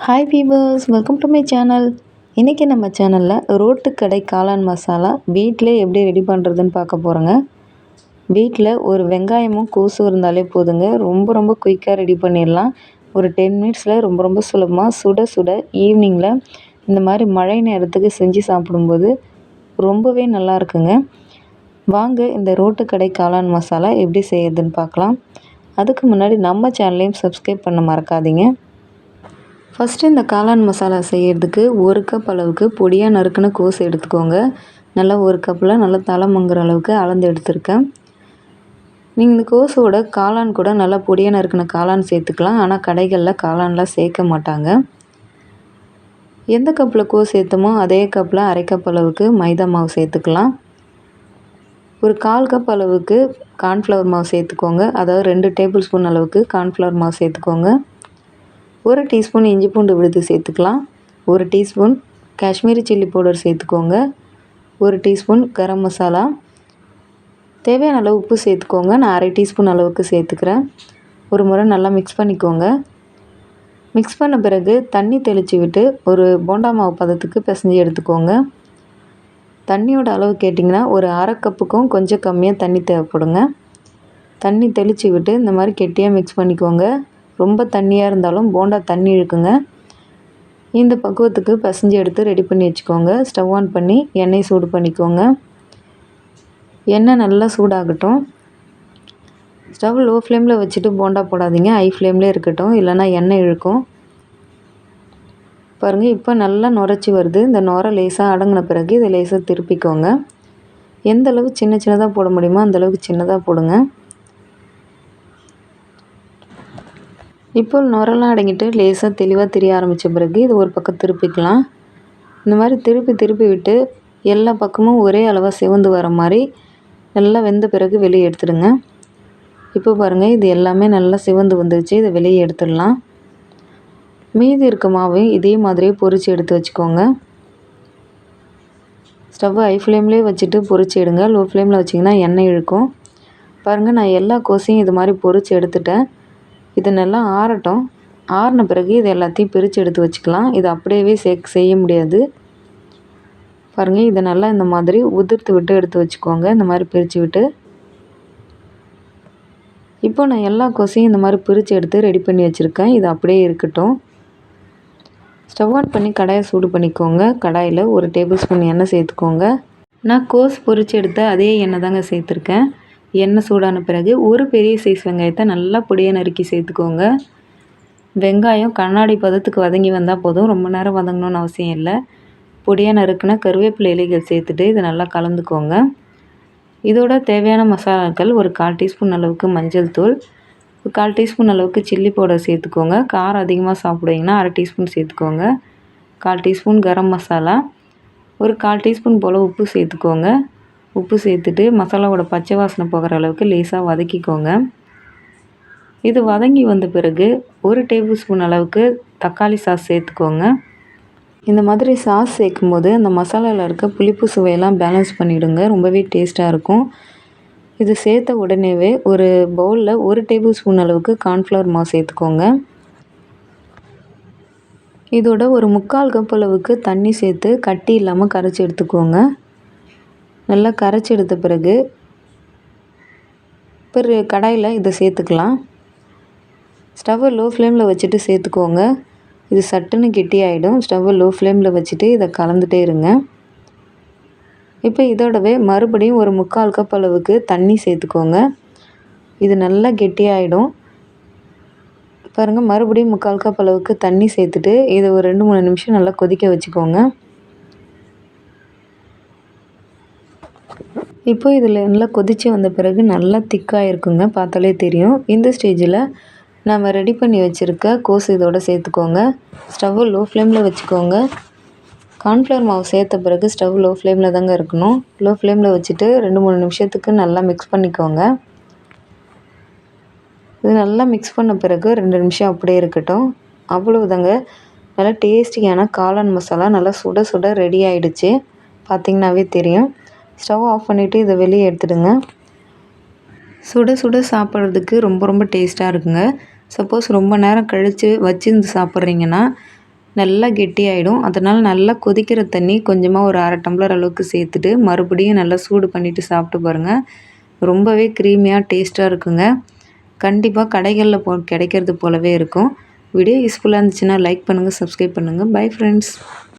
Hi viewers, welcome to my channel. இன்றைக்கி நம்ம சேனலில் ரோட்டு கடை காளான் மசாலா வீட்டிலே எப்படி ரெடி பண்ணுறதுன்னு பார்க்க போகிறோங்க. வீட்டில் ஒரு வெங்காயமும் கோஸும் இருந்தாலே போதுங்க, ரொம்ப குயிக்காக ரெடி பண்ணிடலாம். ஒரு 10 மினிட்ஸில் ரொம்ப சுலபமாக சுட சுட ஈவினிங்கில் இந்த மாதிரி மழை நேரத்துக்கு செஞ்சு சாப்பிடும்போது ரொம்பவே நல்லா இருக்குங்க. வாங்க இந்த ரோட்டு கடை காளான் மசாலா எப்படி செய்யறதுன்னு பார்க்கலாம். அதுக்கு முன்னாடி நம்ம சேனலையும் சப்ஸ்கிரைப் பண்ண மறக்காதீங்க. ஃபஸ்ட்டு இந்த காளான் மசாலா செய்கிறதுக்கு 1 கப் அளவுக்கு பொடியாக நறுக்குன கோஸ் எடுத்துக்கோங்க. நல்லா 1 கப்பில் நல்லா தலை மங்குற அளவுக்கு அளந்து எடுத்துருக்கேன். நீங்கள் இந்த கோஸோட காளான் கூட நல்லா பொடியாக நறுக்குன காளான் சேர்த்துக்கலாம். ஆனால் கடைகளில் காளான்லாம் சேர்க்க மாட்டாங்க. எந்த கப்பில் கோஸ் சேர்த்தமோ அதே கப்பில் 1/2 கப் அளவுக்கு மைதா மாவு சேர்த்துக்கலாம். ஒரு 1/4 கப் அளவுக்கு கார்ன்ஃப்ளவர் மாவு சேர்த்துக்கோங்க. அதாவது 2 டேபிள் ஸ்பூன் அளவுக்கு கார்ன்ஃப்ளவர் மாவு சேர்த்துக்கோங்க. 1 டீஸ்பூன் இஞ்சி பூண்டு விழுது சேர்த்துக்கலாம். 1 டீஸ்பூன் காஷ்மீரி சில்லி பவுடர் சேர்த்துக்கோங்க. 1 டீஸ்பூன் கரம் மசாலா. தேவையான அளவு உப்பு சேர்த்துக்கோங்க. நான் 1/2 டீஸ்பூன் அளவுக்கு சேர்த்துக்கிறேன். ஒரு முறை நல்லா மிக்ஸ் பண்ணிக்கோங்க. மிக்ஸ் பண்ண பிறகு தண்ணி தெளித்து விட்டு ஒரு போண்டா மாவு பதத்துக்கு பிசைஞ்சு எடுத்துக்கோங்க. தண்ணியோட அளவு கேட்டிங்கன்னா ஒரு 1/2 கப்புக்கும் கொஞ்சம் கம்மியாக தண்ணி தேவைப்படுங்க. தண்ணி தெளித்து விட்டு இந்த மாதிரி கெட்டியாக மிக்ஸ் பண்ணிக்கோங்க. ரொம்ப தண்ணியாக இருந்தாலும் போண்டா தண்ணி இழுக்குங்க. இந்த பக்குவத்துக்கு பிசைஞ்சு எடுத்து ரெடி பண்ணி வச்சுக்கோங்க. ஸ்டவ் ஆன் பண்ணி எண்ணெய் சூடு பண்ணிக்கோங்க. எண்ணெய் நல்லா சூடாகட்டும். ஸ்டவ் லோ ஃப்ளேமில் வச்சுட்டு போண்டா போடாதீங்க, ஹை ஃப்ளேம்லேயே இருக்கட்டும், இல்லைன்னா எண்ணெய் இழுக்கும். பாருங்கள், இப்போ நல்லா நுரைச்சி வருது. இந்த நுரை லேசாக அடங்கின பிறகு இதை லேசாக திருப்பிக்கோங்க. எந்த அளவு சின்னதாக போட முடியுமோ அந்தளவுக்கு சின்னதாக போடுங்க. இப்போ நுரெல்லாம் அடங்கிட்டு லேசாக தெளிவாக தெரிய ஆரம்பித்த பிறகு இது ஒரு பக்கம் திருப்பிக்கலாம். இந்த மாதிரி திருப்பி விட்டு எல்லா பக்கமும் ஒரே அளவாக சிவந்து வர மாதிரி நல்லா வெந்த பிறகு வெளியே எடுத்துடுங்க. இப்போ பாருங்கள், இது எல்லாமே நல்லா சிவந்து வந்துடுச்சு. இதை வெளியே எடுத்துடலாம். மீதி இருக்க மாவையும் இதே மாதிரியே பொரித்து எடுத்து வச்சுக்கோங்க. ஸ்டவ்வை ஹை ஃப்ளேம்லேயே வச்சுட்டு பொரிச்சு எடுங்க. லோ ஃப்ளேமில் வச்சிங்கன்னா எண்ணெய் இழுக்கும். பாருங்கள், நான் எல்லா கோஸையும் இது மாதிரி பொரித்து எடுத்துட்டேன். இது நல்லா ஆறட்டும். ஆறின பிறகு இது எல்லாத்தையும் பிரித்து எடுத்து வச்சுக்கலாம். இது அப்படியே செய்ய முடியாது. பாருங்கள், இதை நல்லா இந்த மாதிரி உதிர்த்து விட்டு எடுத்து வச்சுக்கோங்க. இந்த மாதிரி பிரித்து விட்டு. இப்போ நான் எல்லா கோஸையும் இந்த மாதிரி பிரித்து எடுத்து ரெடி பண்ணி வச்சுருக்கேன். இது அப்படியே இருக்கட்டும். ஸ்டவ் ஆன் பண்ணி கடாயை சூடு பண்ணிக்கோங்க. கடாயில் 1 டேபிள் ஸ்பூன் எண்ணெய் சேர்த்துக்கோங்க. நான் கோஸ் பொரித்து எடுத்த அதே எண்ணெய் தாங்க சேர்த்துருக்கேன். எண்ணெய் சூடான பிறகு ஒரு பெரிய சைஸ் வெங்காயத்தை நல்லா பொடியாக நறுக்கி சேர்த்துக்கோங்க. வெங்காயம் கண்ணாடி பதத்துக்கு வதங்கி வந்தால் போதும், ரொம்ப நேரம் வதங்கணும்னு அவசியம் இல்லை. பொடியாக நறுக்குன கருவேப்பிலை இலைகள் சேர்த்துட்டு இதை நல்லா கலந்துக்கோங்க. இதோட தேவையான மசாலாக்கள் ஒரு 1/4 டீஸ்பூன் அளவுக்கு மஞ்சள் தூள், ஒரு 1/4 டீஸ்பூன் அளவுக்கு சில்லி பவுடர் சேர்த்துக்கோங்க. காரம் அதிகமாக சாப்பிடுவீங்கன்னா 1/2 டீஸ்பூன் சேர்த்துக்கோங்க. 1/4 டீஸ்பூன் கரம் மசாலா, ஒரு 1/4 டீஸ்பூன் போல் உப்பு சேர்த்துக்கோங்க. உப்பு சேர்த்துட்டு மசாலாவோட பச்சை வாசனை போகிற அளவுக்கு லேசாக வதக்கிக்கோங்க. இது வதங்கி வந்த பிறகு 1 டேபிள் ஸ்பூன் அளவுக்கு தக்காளி சாஸ் சேர்த்துக்கோங்க. இந்த மாதிரி சாஸ் சேர்க்கும்போது அந்த மசாலாவில் இருக்க புளிப்பு சுவையெல்லாம் பேலன்ஸ் பண்ணிவிடுங்க. ரொம்பவே டேஸ்ட்டாக இருக்கும். இது சேர்த்த உடனேவே ஒரு பவுலில் 1 டேபிள் ஸ்பூன் அளவுக்கு கார்ன்ஃப்ளவர் மாவு சேர்த்துக்கோங்க. இதோட ஒரு 3/4 கப் அளவுக்கு தண்ணி சேர்த்து கட்டி இல்லாமல் கரைச்சி எடுத்துக்கோங்க. நல்லா கரைச்சி எடுத்த பிறகு கடாயில் இதை சேர்த்துக்கலாம். ஸ்டவ்வை லோ ஃப்ளேமில் வச்சுட்டு சேர்த்துக்கோங்க. இது சட்டுன்னு கெட்டியாயிடும். ஸ்டவ்வை லோ ஃப்ளேமில் வச்சுட்டு இதை கலந்துகிட்டே இருங்க. இப்போ இதோடவே மறுபடியும் ஒரு 3/4 கப் அளவுக்கு தண்ணி சேர்த்துக்கோங்க. இது நல்லா கெட்டியாயிடும். பாருங்கள், மறுபடியும் 3/4 கப் அளவுக்கு தண்ணி சேர்த்துட்டு இதை ஒரு 2-3 நிமிஷம் நல்லா கொதிக்க வச்சுக்கோங்க. இப்போ இதில் நல்லா கொதித்து வந்த பிறகு நல்லா திக்காக இருக்குங்க, பார்த்தாலே தெரியும். இந்த ஸ்டேஜில் நம்ம ரெடி பண்ணி வச்சுருக்க கோஸ் இதோட சேர்த்துக்கோங்க. ஸ்டவ்வை லோ ஃப்ளேமில் வச்சுக்கோங்க. கார்ன்ஃப்ளவர் மாவு சேர்த்த பிறகு ஸ்டவ் லோ ஃப்ளேமில் தாங்க இருக்கணும். லோ ஃப்ளேமில் வச்சுட்டு 2-3 நிமிஷத்துக்கு நல்லா மிக்ஸ் பண்ணிக்கோங்க. இது நல்லா மிக்ஸ் பண்ண பிறகு 2 நிமிஷம் அப்படியே இருக்கட்டும். அவ்வளவுதாங்க, நல்லா டேஸ்டியான காளான் மசாலா நல்லா சுட சுட ரெடி ஆகிடுச்சு. பார்த்திங்கனாவே தெரியும். ஸ்டவ் ஆஃப் பண்ணிவிட்டு இதை வெளியே எடுத்துடுங்க. சுட சுட சாப்பிட்றதுக்கு ரொம்ப டேஸ்ட்டாக இருக்குங்க. சப்போஸ் ரொம்ப நேரம் கழித்து வச்சிருந்து சாப்பிட்றீங்கன்னா நல்லா கெட்டியாயிடும். அதனால் நல்லா கொதிக்கிற தண்ணி கொஞ்சமாக ஒரு 1/2 டம்ளர் அளவுக்கு சேர்த்துட்டு மறுபடியும் நல்லா சூடு பண்ணிவிட்டு சாப்பிட்டு பாருங்கள். ரொம்பவே க்ரீமியாக டேஸ்ட்டாக இருக்குங்க. கண்டிப்பாக கடைகளில் கிடைக்கிறது போலவே இருக்கும். வீடியோ யூஸ்ஃபுல்லாக இருந்துச்சுன்னா லைக் பண்ணுங்கள், சப்ஸ்கிரைப் பண்ணுங்கள். Bye friends.